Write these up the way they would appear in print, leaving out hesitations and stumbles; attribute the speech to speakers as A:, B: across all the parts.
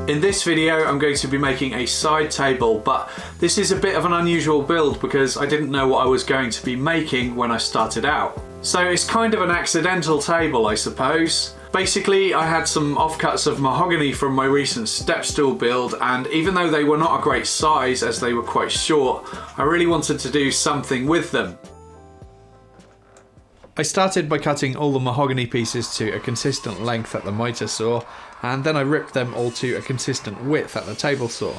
A: In this video I'm going to be making a side table, but this is a bit of an unusual build because I didn't know what I was going to be making when I started out. So it's kind of an accidental table, I suppose. Basically, I had some offcuts of mahogany from my recent step stool build, and even though they were not a great size as they were quite short, I really wanted to do something with them. I started by cutting all the mahogany pieces to a consistent length at the mitre saw, and then I ripped them all to a consistent width at the table saw.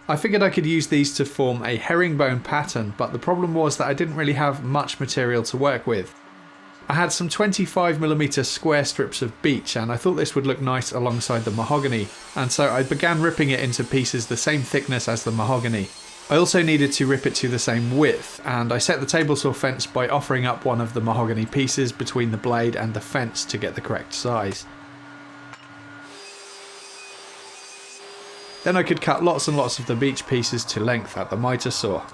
A: I figured I could use these to form a herringbone pattern, but the problem was that I didn't really have much material to work with. I had some 25mm square strips of beech, and I thought this would look nice alongside the mahogany, and so I began ripping it into pieces the same thickness as the mahogany. I also needed to rip it to the same width, and I set the table saw fence by offering up one of the mahogany pieces between the blade and the fence to get the correct size. Then I could cut lots and lots of the beech pieces to length at the mitre saw.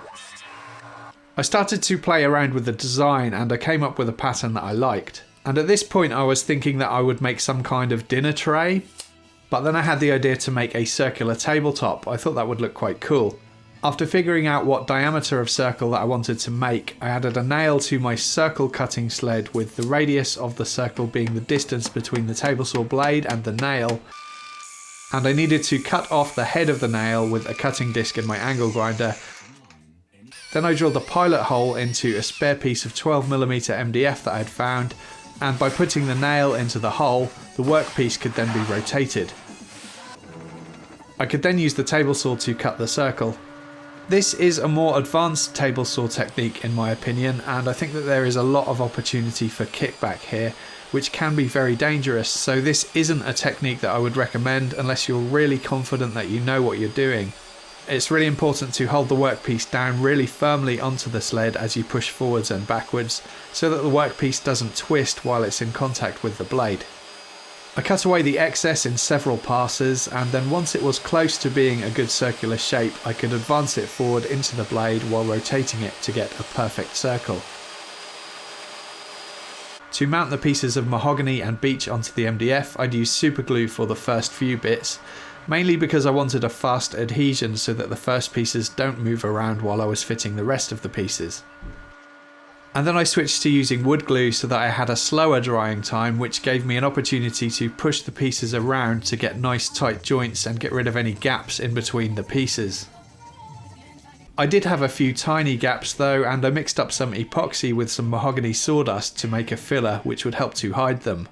A: I started to play around with the design and I came up with a pattern that I liked. And at this point I was thinking that I would make some kind of dinner tray, but then I had the idea to make a circular tabletop. I thought that would look quite cool. After figuring out what diameter of circle that I wanted to make, I added a nail to my circle cutting sled with the radius of the circle being the distance between the table saw blade and the nail. And I needed to cut off the head of the nail with a cutting disc in my angle grinder. Then I drilled a pilot hole into a spare piece of 12mm MDF that I had found, and by putting the nail into the hole, the workpiece could then be rotated. I could then use the table saw to cut the circle. This is a more advanced table saw technique in my opinion, and I think that there is a lot of opportunity for kickback here, which can be very dangerous, so this isn't a technique that I would recommend unless you're really confident that you know what you're doing. It's really important to hold the workpiece down really firmly onto the sled as you push forwards and backwards, so that the workpiece doesn't twist while it's in contact with the blade. I cut away the excess in several passes, and then once it was close to being a good circular shape, I could advance it forward into the blade while rotating it to get a perfect circle. To mount the pieces of mahogany and beech onto the MDF, I'd use super glue for the first few bits, mainly because I wanted a fast adhesion so that the first pieces don't move around while I was fitting the rest of the pieces. And then I switched to using wood glue so that I had a slower drying time, which gave me an opportunity to push the pieces around to get nice tight joints and get rid of any gaps in between the pieces. I did have a few tiny gaps though, and I mixed up some epoxy with some mahogany sawdust to make a filler which would help to hide them.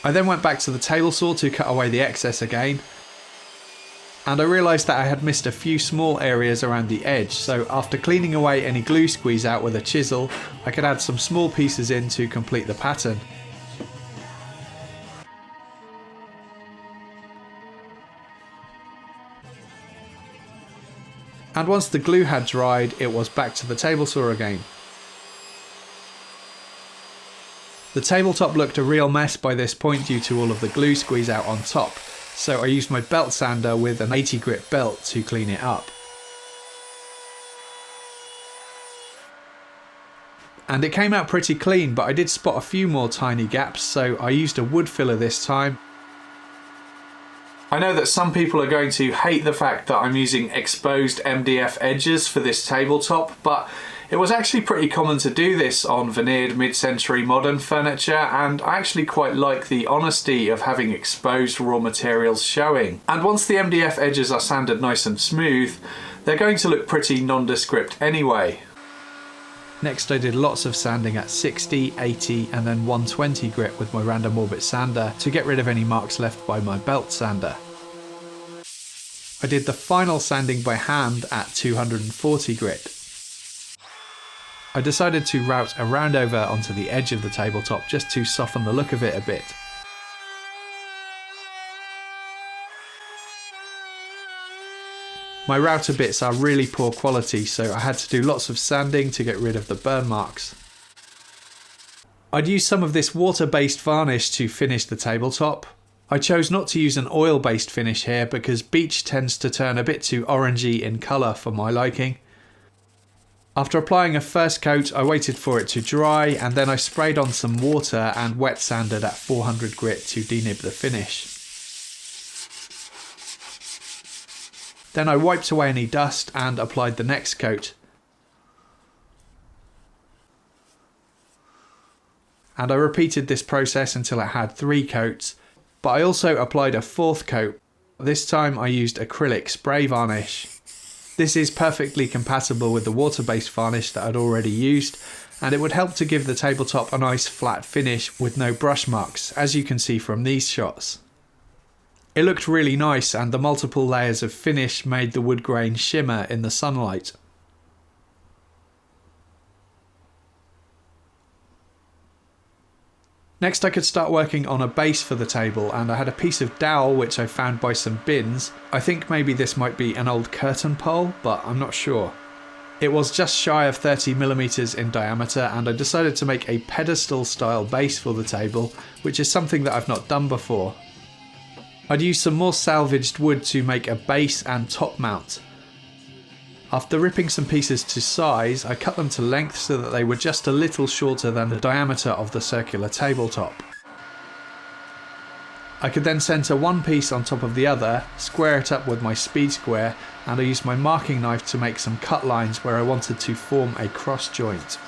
A: I then went back to the table saw to cut away the excess again, and I realised that I had missed a few small areas around the edge, so after cleaning away any glue squeeze out with a chisel, I could add some small pieces in to complete the pattern. And once the glue had dried, it was back to the table saw again. The tabletop looked a real mess by this point due to all of the glue squeeze out on top, so I used my belt sander with an 80 grit belt to clean it up. And it came out pretty clean, but I did spot a few more tiny gaps, so I used a wood filler this time. I know that some people are going to hate the fact that I'm using exposed MDF edges for this tabletop, but it was actually pretty common to do this on veneered mid-century modern furniture, and I actually quite like the honesty of having exposed raw materials showing. And once the MDF edges are sanded nice and smooth, they're going to look pretty nondescript anyway. Next I did lots of sanding at 60, 80 and then 120 grit with my random orbit sander to get rid of any marks left by my belt sander. I did the final sanding by hand at 240 grit. I decided to route a round over onto the edge of the tabletop just to soften the look of it a bit. My router bits are really poor quality, so I had to do lots of sanding to get rid of the burn marks. I'd used some of this water-based varnish to finish the tabletop. I chose not to use an oil-based finish here because beech tends to turn a bit too orangey in colour for my liking. After applying a first coat, I waited for it to dry and then I sprayed on some water and wet sanded at 400 grit to denib the finish. Then I wiped away any dust and applied the next coat. And I repeated this process until it had 3 coats, but I also applied a 4th coat. This time I used acrylic spray varnish. This is perfectly compatible with the water-based varnish that I'd already used, and it would help to give the tabletop a nice flat finish with no brush marks, as you can see from these shots. It looked really nice, and the multiple layers of finish made the wood grain shimmer in the sunlight. Next I could start working on a base for the table, and I had a piece of dowel which I found by some bins. I think maybe this might be an old curtain pole, but I'm not sure. It was just shy of 30mm in diameter, and I decided to make a pedestal style base for the table, which is something that I've not done before. I'd used some more salvaged wood to make a base and top mount. After ripping some pieces to size, I cut them to length so that they were just a little shorter than the diameter of the circular tabletop. I could then centre one piece on top of the other, square it up with my speed square, and I used my marking knife to make some cut lines where I wanted to form a cross joint.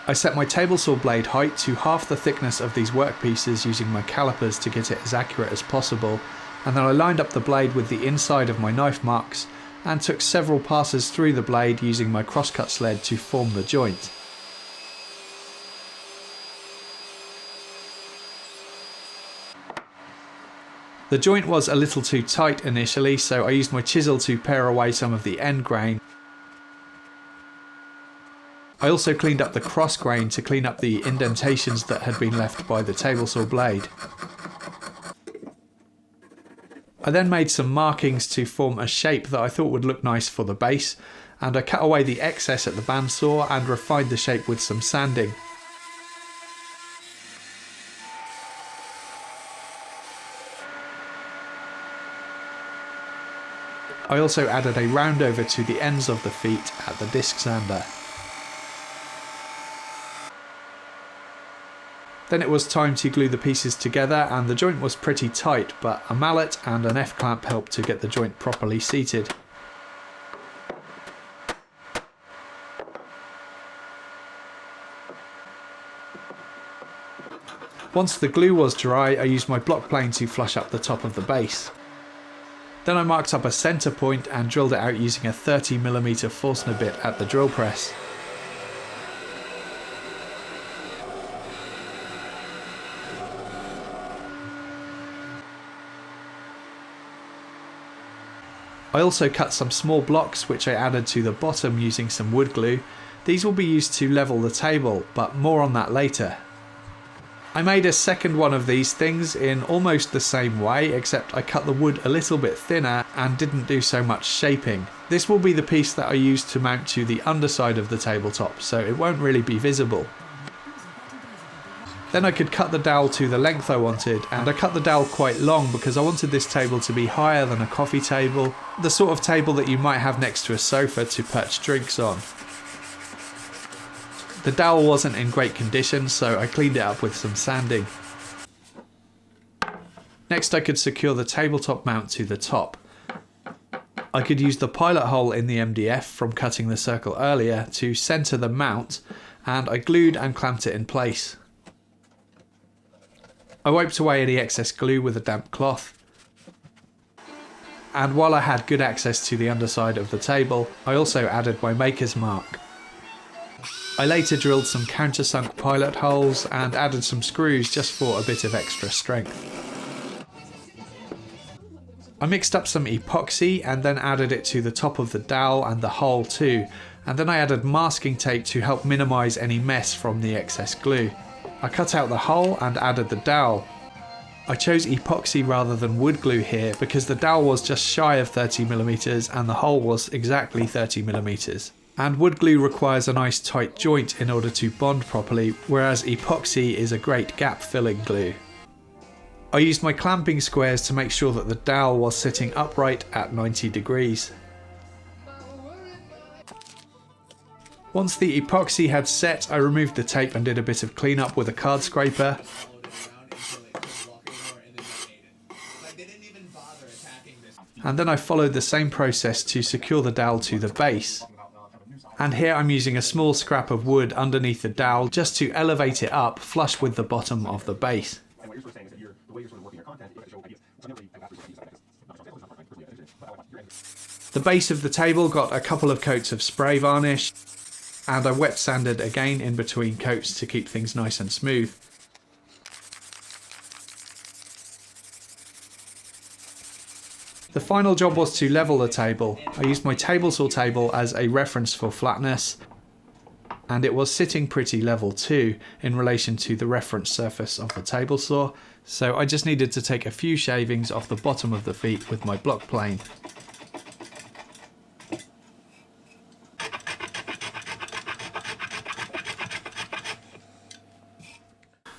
A: I set my table saw blade height to half the thickness of these workpieces using my calipers to get it as accurate as possible, and then I lined up the blade with the inside of my knife marks and took several passes through the blade using my crosscut sled to form the joint. The joint was a little too tight initially, so I used my chisel to pare away some of the end grain. I also cleaned up the cross grain to clean up the indentations that had been left by the table saw blade. I then made some markings to form a shape that I thought would look nice for the base, and I cut away the excess at the bandsaw and refined the shape with some sanding. I also added a roundover to the ends of the feet at the disc sander. Then it was time to glue the pieces together, and the joint was pretty tight, but a mallet and an F-clamp helped to get the joint properly seated. Once the glue was dry, I used my block plane to flush up the top of the base. Then I marked up a centre point and drilled it out using a 30mm Forstner bit at the drill press. I also cut some small blocks which I added to the bottom using some wood glue. These will be used to level the table, but more on that later. I made a second one of these things in almost the same way, except I cut the wood a little bit thinner and didn't do so much shaping. This will be the piece that I used to mount to the underside of the tabletop, so it won't really be visible. Then I could cut the dowel to the length I wanted, and I cut the dowel quite long because I wanted this table to be higher than a coffee table, the sort of table that you might have next to a sofa to perch drinks on. The dowel wasn't in great condition, so I cleaned it up with some sanding. Next I could secure the tabletop mount to the top. I could use the pilot hole in the MDF from cutting the circle earlier to centre the mount, and I glued and clamped it in place. I wiped away any excess glue with a damp cloth, and while I had good access to the underside of the table, I also added my maker's mark. I later drilled some countersunk pilot holes and added some screws just for a bit of extra strength. I mixed up some epoxy and then added it to the top of the dowel and the hole too, and then I added masking tape to help minimise any mess from the excess glue. I cut out the hole and added the dowel. I chose epoxy rather than wood glue here because the dowel was just shy of 30mm and the hole was exactly 30mm. And wood glue requires a nice tight joint in order to bond properly, whereas epoxy is a great gap filling glue. I used my clamping squares to make sure that the dowel was sitting upright at 90 degrees. Once the epoxy had set, I removed the tape and did a bit of cleanup with a card scraper. And then I followed the same process to secure the dowel to the base. And here I'm using a small scrap of wood underneath the dowel just to elevate it up flush with the bottom of the base. The base of the table got a couple of coats of spray varnish, and I wet sanded again in between coats to keep things nice and smooth. The final job was to level the table. I used my table saw table as a reference for flatness, and it was sitting pretty level too in relation to the reference surface of the table saw, so I just needed to take a few shavings off the bottom of the feet with my block plane.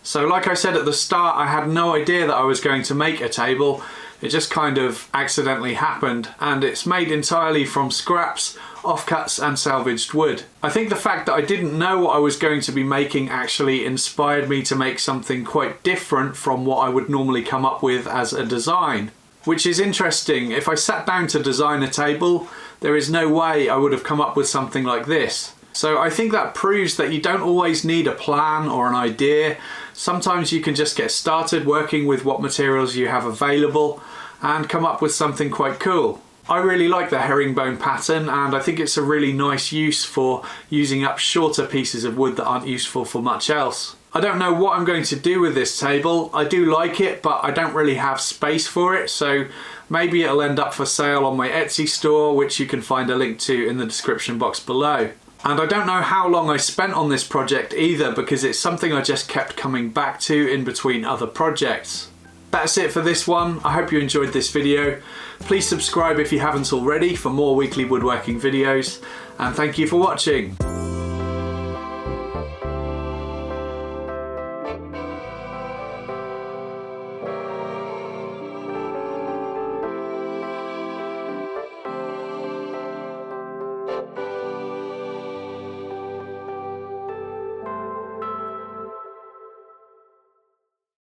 A: So like I said at the start, I had no idea that I was going to make a table. It just kind of accidentally happened, and it's made entirely from scraps, offcuts and salvaged wood. I think the fact that I didn't know what I was going to be making actually inspired me to make something quite different from what I would normally come up with as a design. Which is interesting. If I sat down to design a table, there is no way I would have come up with something like this. So I think that proves that you don't always need a plan or an idea. Sometimes you can just get started working with what materials you have available and come up with something quite cool. I really like the herringbone pattern, and I think it's a really nice use for using up shorter pieces of wood that aren't useful for much else. I don't know what I'm going to do with this table. I do like it, but I don't really have space for it, so maybe it'll end up for sale on my Etsy store, which you can find a link to in the description box below. And I don't know how long I spent on this project either, because it's something I just kept coming back to in between other projects. That's it for this one. I hope you enjoyed this video. Please subscribe if you haven't already for more weekly woodworking videos, and thank you for watching.